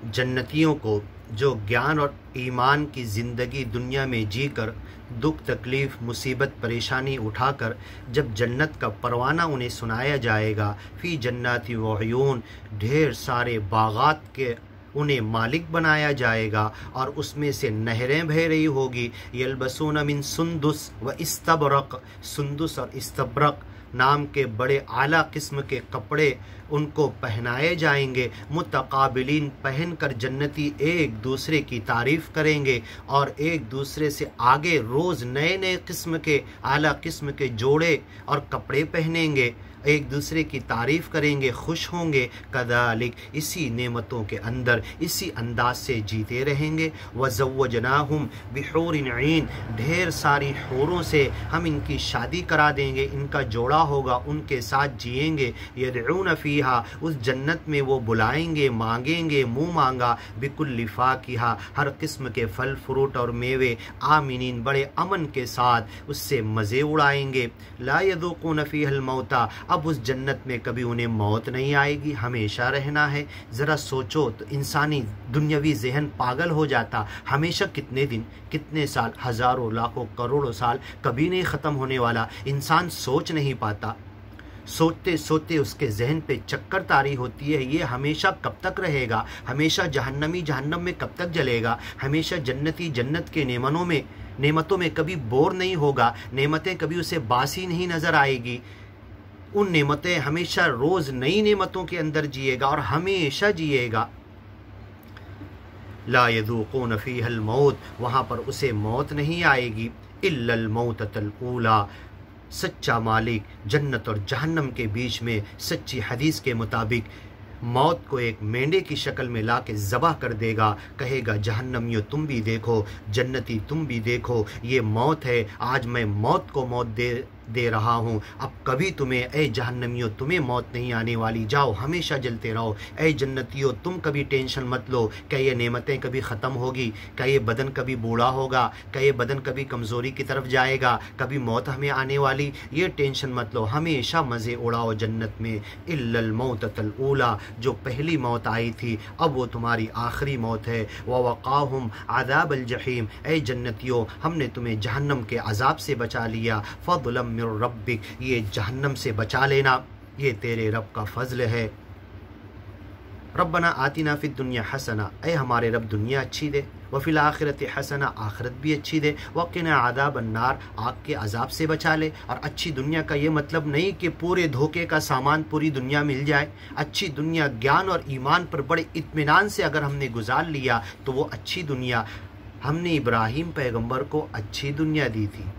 जन्नतियों को जो ज्ञान और ईमान की ज़िंदगी दुनिया में जीकर दुख तकलीफ़ मुसीबत परेशानी उठाकर जब जन्नत का परवाना उन्हें सुनाया जाएगा, फ़ी जन्नाति व अयून, ढेर सारे बागात के उन्हें मालिक बनाया जाएगा और उसमें से नहरें बह रही होगी। यलबसून मिन सुंदुस व इस्तबरक, सुंदुस और इस्तबरक नाम के बड़े आला किस्म के कपड़े उनको पहनाए जाएंगे। मुतकाबिलीन, पहनकर जन्नती एक दूसरे की तारीफ़ करेंगे और एक दूसरे से आगे रोज़ नए नए किस्म के आला किस्म के जोड़े और कपड़े पहनेंगे, एक दूसरे की तारीफ़ करेंगे, खुश होंगे। कदालिक, इसी नेमतों के अंदर इसी अंदाज से जीते रहेंगे। वज़व्वजनाहुम बिहूरिन ऐन, ढेर सारी हूरों से हम इनकी शादी करा देंगे, इनका जोड़ा होगा, उनके साथ जिएंगे। यदऊन फ़ीहा, उस जन्नत में वो बुलाएंगे, मांगेंगे, मुँह मांगा, बिकुल्लि फ़ाकिहा, हर किस्म के फल फ्रूट और मेवे, आमिनीन, बड़े अमन के साथ उससे मज़े उड़ाएंगे। ला यज़ूक़ून फ़ीहल मौता, अब उस जन्नत में कभी उन्हें मौत नहीं आएगी, हमेशा रहना है। ज़रा सोचो तो इंसानी दुनियावी जहन पागल हो जाता। हमेशा कितने दिन, कितने साल, हज़ारों लाखों करोड़ों साल, कभी नहीं ख़त्म होने वाला। इंसान सोच नहीं पाता, सोचते सोचते उसके जहन पे चक्कर तारी होती है, ये हमेशा कब तक रहेगा, हमेशा जहन्नमी जहन्नम में कब तक जलेगा, हमेशा जन्नती जन्नत के नेमतों में कभी बोर नहीं होगा, नेमतें कभी उसे बासी नहीं नज़र आएगी। उन नेमतें हमेशा रोज़ नई नेमतों के अंदर जिएगा और हमेशा जिएगा। ला यज़ूक़ून फ़ीहल मौत, वहाँ पर उसे मौत नहीं आएगी। इल्लल मौततल ऊला, सच्चा मालिक जन्नत और जहन्नम के बीच में सच्ची हदीस के मुताबिक मौत को एक मेंढे की शक्ल में ला के ज़बह कर देगा। कहेगा जहन्नमियों तुम भी देखो, जन्नती तुम भी देखो, ये मौत है, आज मैं मौत को मौत दे रहा हूँ। अब कभी तुम्हें, ए जहन्नमियों, तुम्हें मौत नहीं आने वाली, जाओ हमेशा जलते रहो। ए जन्नतियों, तुम कभी टेंशन मत लो, क्या ये नेमतें कभी ख़त्म होगी, क्या ये बदन कभी बूढ़ा होगा, क्या ये बदन कभी कमज़ोरी की तरफ जाएगा, कभी मौत हमें आने वाली, ये टेंशन मत लो, हमेशा मज़े उड़ाओ जन्नत में। इल्लल मौततल ऊला, जो पहली मौत आई थी अब वो तुम्हारी आखिरी मौत है। ववक़ाहुम अज़ाबल जहीम, ए जन्नतियों, हमने तुम्हें जहन्नम के अज़ाब से बचा लिया। फ़ज़लन मिर रब्बिक, ये जहन्नम से बचा लेना ये तेरे रब का फ़ज़ल है। रब्बना आतिना फ़िद दुनिया हसना, ए हमारे रब दुनिया अच्छी दे, व फ़िल आखिरति हसना, आखिरत भी अच्छी दे, वक़िना अज़ाबन नार, आग के अज़ाब से बचा ले। और अच्छी दुनिया का ये मतलब नहीं कि पूरे धोखे का सामान पूरी दुनिया मिल जाए। अच्छी दुनिया ज्ञान और ईमान पर बड़े इत्मीनान से अगर हमने गुजार लिया तो वो अच्छी दुनिया। हमने इब्राहीम पैगम्बर को अच्छी दुनिया दी थी,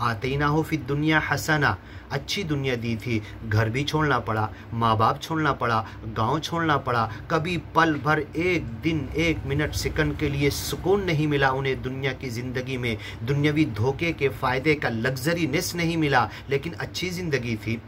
आतीनाहु फ़िद दुनिया हसना, अच्छी दुनिया दी थी। घर भी छोड़ना पड़ा, माँ बाप छोड़ना पड़ा, गांव छोड़ना पड़ा, कभी पल भर, एक दिन, एक मिनट, सेकंड के लिए सुकून नहीं मिला उन्हें दुनिया की ज़िंदगी में। दुनियावी धोखे के फ़ायदे का लग्जरीनेस नहीं मिला, लेकिन अच्छी ज़िंदगी थी।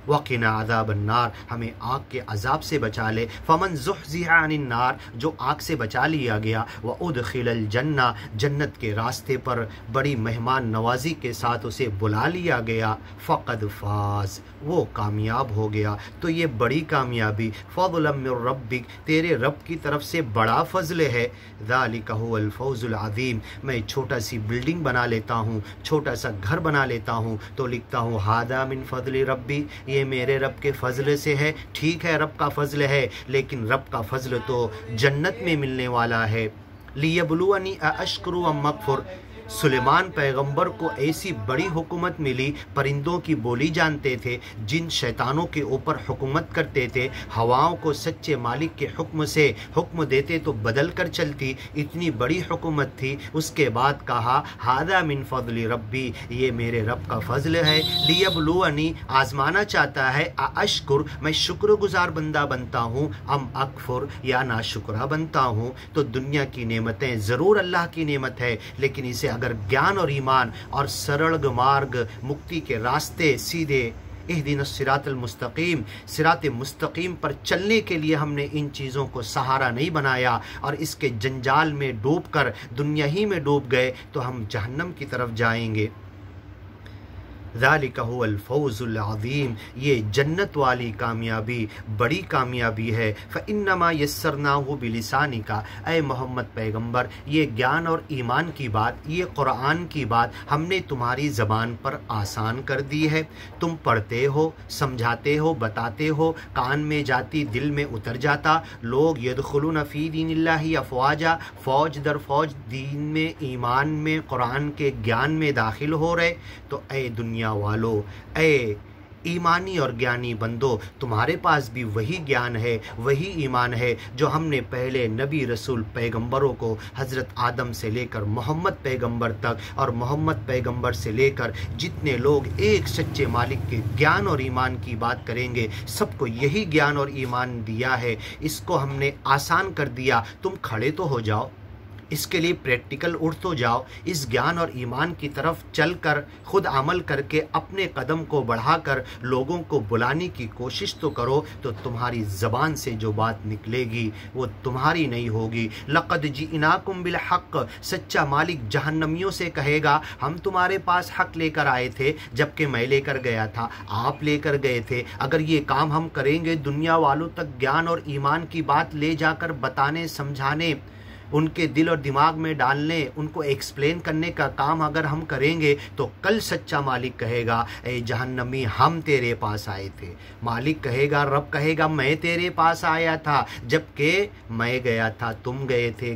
वक़िना अज़ाबन नार, हमें आग के अज़ाब से बचा ले। फ़मन ज़ुहज़िहा अनिन नार, जो आग से बचा लिया गया, व उदखिलल जन्ना, जन्नत के रास्ते पर बड़ी मेहमान नवाजी के साथ उसे बुला लिया गया, फ़क़द फ़ाज़, वो कामयाब हो गया। तो ये बड़ी कामयाबी, फ़ज़लन मिर रब्बिक, तेरे रब की तरफ से बड़ा फ़ज़ल है। ज़ालिका हुवल फ़ौज़ुल अज़ीम, मैं छोटा सी बिल्डिंग बना लेता हूँ, छोटा सा घर बना लेता हूँ तो लिखता हूँ हादा मिन फ़ज़ल रब्बी, ये मेरे रब के फ़ज़ल से है। ठीक है, रब का फ़ज़ल है, लेकिन रब का फ़ज़ल तो जन्नत में मिलने वाला है। लियब्लुवनी अअश्कुरु अम अकफुर, सुलेमान पैगंबर को ऐसी बड़ी हुकूमत मिली, परिंदों की बोली जानते थे, जिन शैतानों के ऊपर हुकूमत करते थे, हवाओं को सच्चे मालिक के हुक्म से हुक्म देते तो बदल कर चलती, इतनी बड़ी हुकूमत थी। उसके बाद कहा हादा मिन फ़ज़ल रब्बी, ये मेरे रब का फ़ज़ल है। लियब्लुवनी, आज़माना चाहता है, अअश्कुर, मैं शुक्रगुज़ार बंदा बनता हूँ, अम अकफुर, या नाशुक्रा बनता हूँ। तो दुनिया की नेमतें ज़रूर अल्लाह की नेमत है, लेकिन इसे अगर ज्ञान और ईमान और सरल मार्ग, मुक्ति के रास्ते, सीधे इहदिनस सिरातल मुस्तकीम, सिरात मुस्तकीम पर चलने के लिए हमने इन चीज़ों को सहारा नहीं बनाया और इसके जंजाल में डूबकर दुनिया ही में डूब गए तो हम जहन्नम की तरफ जाएंगे। ज़ालिका हुवल फ़ौज़ुल अज़ीम, ये जन्नत वाली कामयाबी बड़ी कामयाबी है। फ़इन्नमा यस्सरनाहु बिलिसानिका, ऐ मोहम्मद पैगंबर, ये ज्ञान और ईमान की बात, ये कुरान की बात हमने तुम्हारी ज़बान पर आसान कर दी है। तुम पढ़ते हो, समझाते हो, बताते हो, कान में जाती दिल में उतर जाता। लोग यदखुलून फ़ी दीनिल्लाहि अफ़वाजा, फ़ौज दर फ़ौज दीन में, ईमान में, कुरान के ज्ञान में दाखिल हो रहे। तो ऐ दुनिया वालों, ऐ ईमानी और ज्ञानी बंदो, तुम्हारे पास भी वही ज्ञान है, वही ईमान है जो हमने पहले नबी रसूल पैगंबरों को, हज़रत आदम से लेकर मोहम्मद पैगंबर तक, और मोहम्मद पैगंबर से लेकर जितने लोग एक सच्चे मालिक के ज्ञान और ईमान की बात करेंगे, सबको यही ज्ञान और ईमान दिया है। इसको हमने आसान कर दिया। तुम खड़े तो हो जाओ, इसके लिए प्रैक्टिकल उठ तो जाओ। इस ज्ञान और ईमान की तरफ चलकर खुद अमल करके अपने कदम को बढ़ाकर लोगों को बुलाने की कोशिश तो करो, तो तुम्हारी ज़बान से जो बात निकलेगी वो तुम्हारी नहीं होगी। लक़द जिइनाकुम बिल हक़, सच्चा मालिक जहन्नमियों से कहेगा हम तुम्हारे पास हक़ लेकर आए थे, जबकि मैं लेकर गया था, आप लेकर गए थे। अगर ये काम हम करेंगे, दुनिया वालों तक ज्ञान और ईमान की बात ले जाकर बताने, समझाने, उनके दिल और दिमाग में डालने, उनको एक्सप्लेन करने का काम अगर हम करेंगे, तो कल सच्चा मालिक कहेगा ए जहन्नमी हम तेरे पास आए थे। मालिक कहेगा, रब कहेगा मैं तेरे पास आया था, जबकि मैं गया था, तुम गए थे,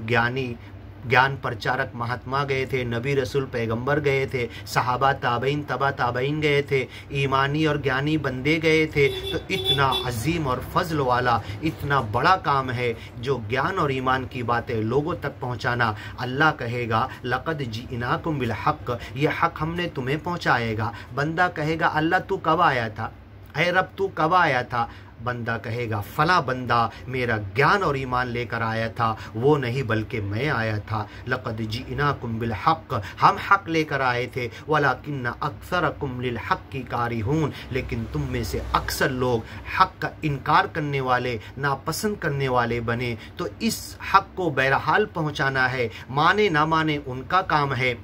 ज्ञान प्रचारक महात्मा गए थे, नबी रसूल पैगंबर गए थे, सहाबा ताबईन तबा ताबईन गए थे, ईमानी और ज्ञानी बंदे गए थे। तो इतना अजीम और फजल वाला, इतना बड़ा काम है जो ज्ञान और ईमान की बातें लोगों तक पहुंचाना। अल्लाह कहेगा लक़द जिइनाकुम बिल हक़, ये हक़ हमने तुम्हें पहुंचाएगा। बंदा कहेगा अल्लाह तू कब आया था, ऐ रब तू कब आया था? बंदा कहेगा फला बंदा मेरा ज्ञान और ईमान लेकर आया था, वो नहीं बल्कि मैं आया था। लक़द जिइनाकुम बिल हक़, हम हक़ लेकर आए थे। वलाकिन्न अक्सरकुम लिल हक़्क़ि कारिहून, लेकिन तुम में से अक्सर लोग हक़ का इनकार करने वाले, नापसंद करने वाले बने। तो इस हक़ को बहरहाल पहुँचाना है, माने ना माने उनका काम है,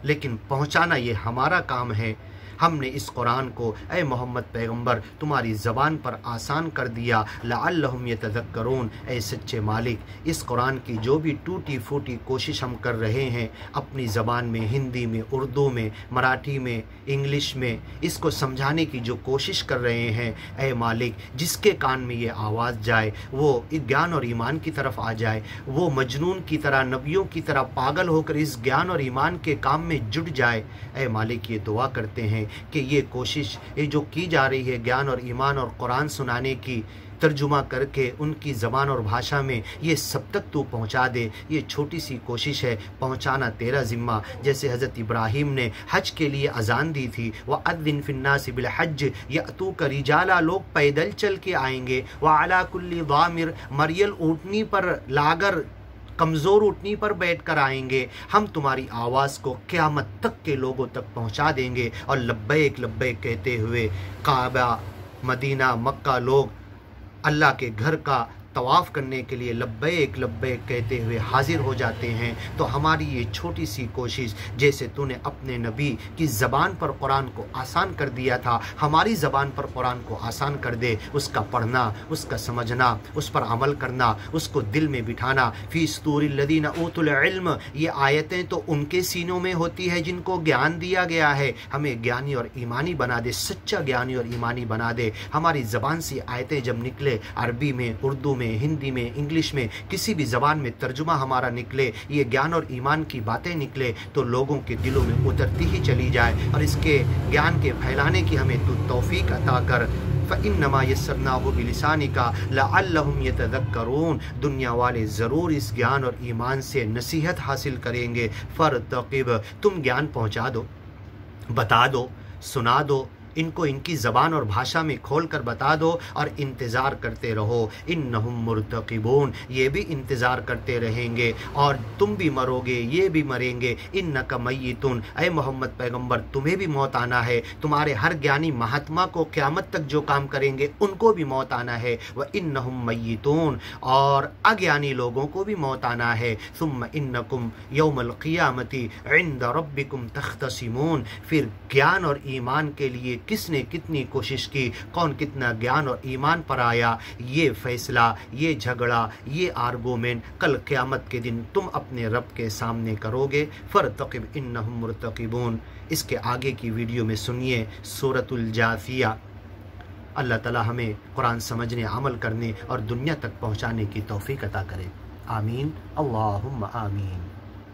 लेकिन पहुँचाना ये हमारा काम है। हमने इस कुरान को ए मोहम्मद पैगंबर तुम्हारी ज़बान पर आसान कर दिया। लअल्लहुम यतज़क्करून, ए सच्चे मालिक, इस कुरान की जो भी टूटी फूटी कोशिश हम कर रहे हैं अपनी ज़बान में, हिंदी में, उर्दू में, मराठी में, इंग्लिश में, इसको समझाने की जो कोशिश कर रहे हैं, ए मालिक, जिसके कान में ये आवाज़ जाए वो ज्ञान और ईमान की तरफ आ जाए, वो मजनून की तरह, नबियों की तरह पागल होकर इस ज्ञान और ईमान के काम में जुट जाए। ए मालिक, ये दुआ करते हैं कि ये कोशिश ये जो की जा रही है ज्ञान और ईमान और कुरान सुनाने की, तर्जुमा करके उनकी ज़बान और भाषा में, ये सब तक तू पहुँचा दे। ये छोटी सी कोशिश है, पहुँचाना तेरा ज़िम्मा। जैसे हज़रत इब्राहीम ने हज के लिए अजान दी थी, व अद्दिन फिन्नासि बिल हज यअतूका रिजाला, लोग पैदल चल के आएंगे, व अला कुल्ली ज़ामिर, मरियल ऊँटनी पर लाकर, कमज़ोर उठनी पर बैठकर आएंगे। हम तुम्हारी आवाज़ को क़यामत तक के लोगों तक पहुंचा देंगे। और लब्बैक लब्बैक कहते हुए काबा, मदीना, मक्का लोग अल्लाह के घर का तवाफ़ करने के लिए लब्बैक लब्बैक कहते हुए हाजिर हो जाते हैं। तो हमारी ये छोटी सी कोशिश, जैसे तूने अपने नबी की ज़बान पर कुरान को आसान कर दिया था, हमारी ज़बान पर कुरान को आसान कर दे। उसका पढ़ना, उसका समझना, उस पर अमल करना, उसको दिल में बिठाना। फ़ी सुतूरिल लदीना ऊतुल इल्म, ये आयतें तो उनके सीनों में होती है जिनको ज्ञान दिया गया है। हमें ज्ञानी और ईमानी बना दे, सच्चा ज्ञानी और ईमानी बना दे। हमारी ज़बान से आयतें जब निकले, अरबी में, उर्दू में, हिंदी में, इंग्लिश में, किसी भी ज़बान में तर्जुमा हमारा निकले, ये ज्ञान और ईमान की बातें निकले, तो लोगों के दिलों में उतरती ही चली जाए। और इसके ज्ञान के फैलाने की हमें तू तौफीक अता कर। फ़इन्नमा यस्सरनाहु बिलिसानिका लअल्लहुम यतज़क्करून, दुनिया वाले ज़रूर इस ज्ञान और ईमान से नसीहत हासिल करेंगे। फ़रतक़िब, तुम ज्ञान पहुँचा दो, बता दो, सुना दो, इनको इनकी ज़बान और भाषा में खोल कर बता दो और इंतज़ार करते रहो। इन्नहुम मुर्तक़िबून, ये भी इंतज़ार करते रहेंगे और तुम भी मरोगे, ये भी मरेंगे। इन्नका मय्यितुन, ऐ मोहम्मद पैगंबर तुम्हें भी मौत आना है। तुम्हारे हर ज्ञानी महात्मा को क़यामत तक जो काम करेंगे उनको भी मौत आना है। व इन्नहुम मय्यितून, और अज्ञानी लोगों को भी मौत आना है। सुम्मा इन्नकुम यौमल क़ियामति इंद रब्बिकुम तख्तसिमून, फिर ज्ञान और ईमान के लिए किसने कितनी कोशिश की, कौन कितना ज्ञान और ईमान पर आया, ये फैसला, ये झगड़ा, ये आर्गूमेंट कल क़यामत के दिन तुम अपने रब के सामने करोगे। फ़रतक़िब इन्नहुम मुर्तक़िबून। इसके आगे की वीडियो में सुनिए सूरतुल जासिया। अल्लाह ताला हमें कुरान समझने, अमल करने और दुनिया तक पहुँचाने की तौफ़ीक़ अता करे। आमीन, अल्लाहुम्मा आमीन।